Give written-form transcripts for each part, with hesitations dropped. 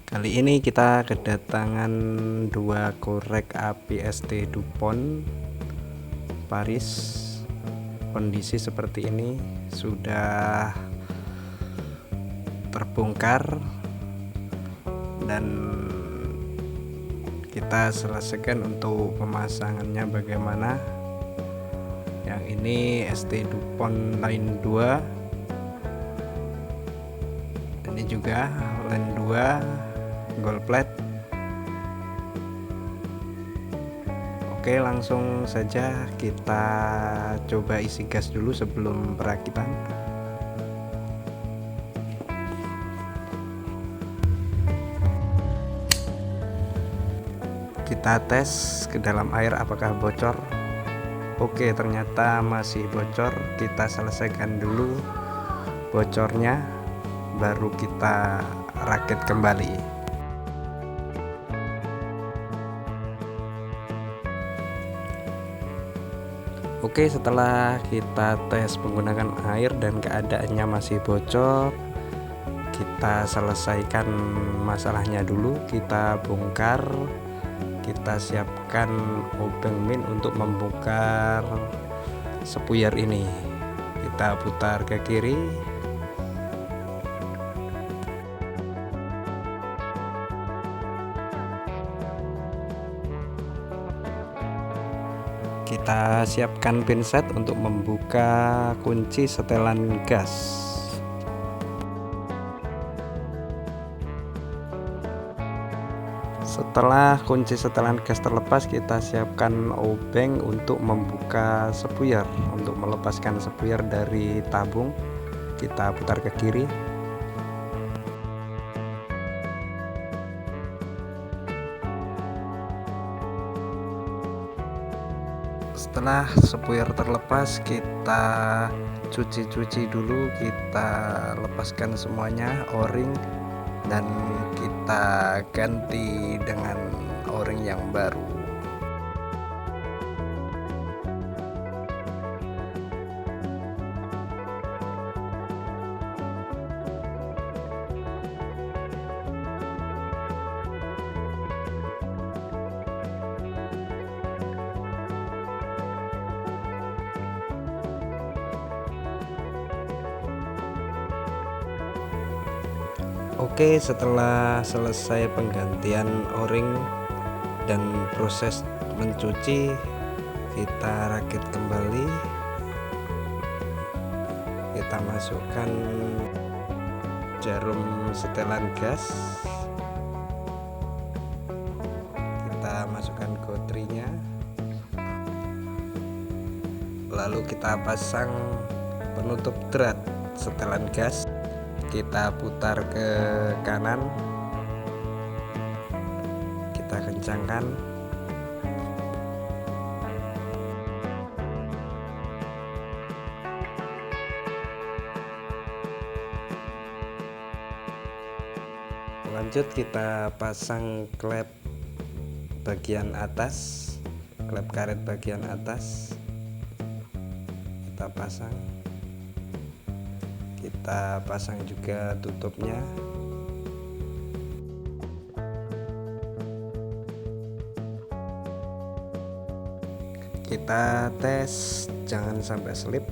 Kali ini kita kedatangan dua korek api ST Dupont Paris. Kondisi seperti ini sudah terbongkar dan kita selesaikan untuk pemasangannya bagaimana. Yang ini ST Dupont line 2, ini juga line 2 gold plate. Oke, langsung saja kita coba isi gas dulu sebelum perakitan. Kita tes ke dalam air apakah bocor. Oke, ternyata masih bocor. Kita selesaikan dulu bocornya, baru kita rakit kembali. Oke, setelah kita tes menggunakan air dan keadaannya masih bocor, kita selesaikan masalahnya dulu. Kita bongkar, kita siapkan obeng min untuk membongkar sepuyer ini. Kita putar ke kiri, kita siapkan pinset untuk membuka kunci setelan gas. Setelah kunci setelan gas terlepas, kita siapkan obeng untuk membuka sepuyer. Untuk melepaskan sepuyer dari tabung, kita putar ke kiri. Setelah sepuyer terlepas, kita cuci dulu, kita lepaskan semuanya o-ring dan kita ganti dengan o-ring yang baru. Oke, setelah selesai penggantian o-ring dan proses mencuci, kita rakit kembali. Kita masukkan jarum setelan gas, kita masukkan gotrinya, lalu kita pasang penutup drat setelan gas. Kita putar ke kanan, kita kencangkan, lanjut kita pasang klep bagian atas, klep karet bagian atas kita pasang. Kita pasang juga tutupnya. Kita tes jangan sampai slip.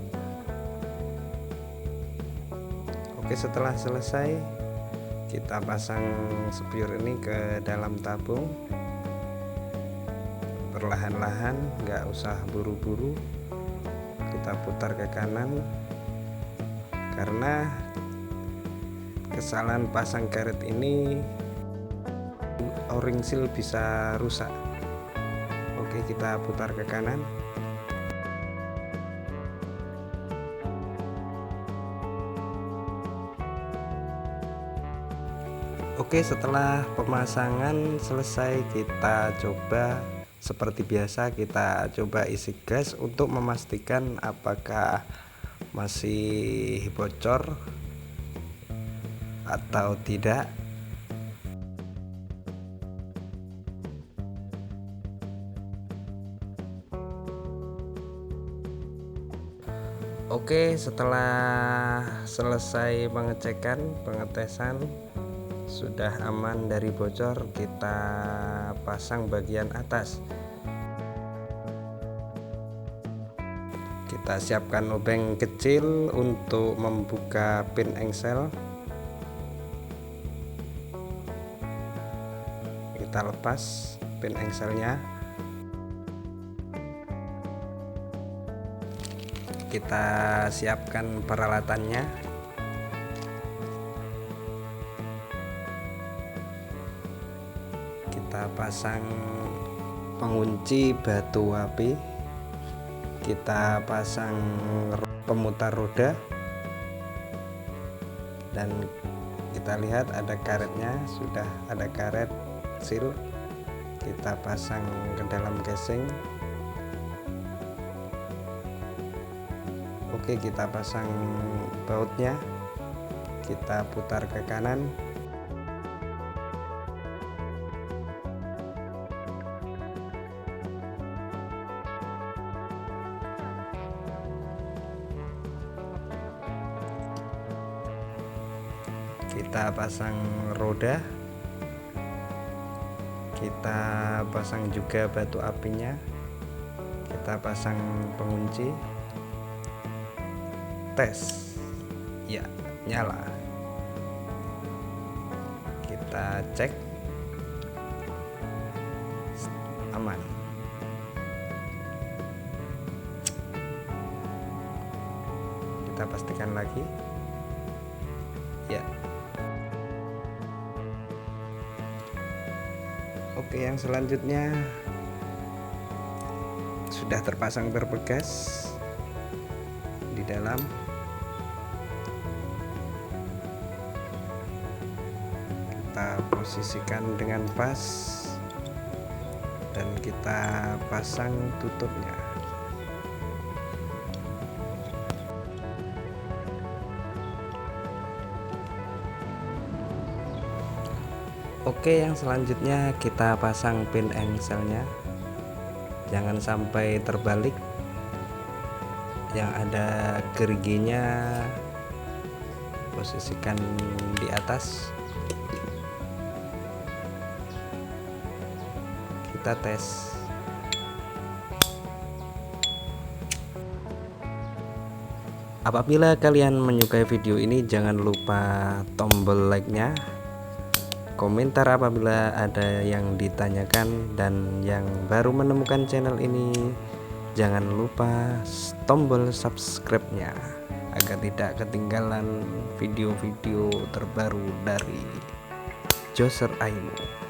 Oke, setelah selesai kita pasang spure ini ke dalam tabung. Perlahan-lahan, nggak usah buru-buru. Kita putar ke kanan, karena kesalahan pasang karet ini o-ring seal bisa rusak. Oke, kita putar ke kanan. Oke, setelah pemasangan selesai, kita coba seperti biasa, kita coba isi gas untuk memastikan apakah masih bocor atau tidak. Oke, setelah selesai pengetesan, Sudah aman dari bocor, kita pasang bagian atas. Kita siapkan obeng kecil untuk membuka pin engsel. Kita lepas pin engselnya. Kita siapkan peralatannya. Kita pasang pengunci batu api, kita pasang pemutar roda, dan kita lihat ada karetnya, sudah ada karet seal. Kita pasang ke dalam casing. Oke, kita pasang bautnya, kita putar ke kanan. Kita pasang roda, kita pasang juga batu apinya, kita pasang pengunci. Tes, ya, nyala. Kita cek, aman. Kita pastikan lagi, ya. Oke, yang selanjutnya sudah terpasang berbekas di dalam. Kita posisikan dengan pas dan kita pasang tutupnya. Oke, yang selanjutnya kita pasang pin engselnya. Jangan sampai terbalik. Yang ada geriginya posisikan di atas. Kita tes. Apabila kalian menyukai video ini, jangan lupa tombol like-nya. Komentar apabila ada yang ditanyakan, dan yang baru menemukan channel ini jangan lupa tombol subscribe-nya agar tidak ketinggalan video-video terbaru dari Joser Aimo.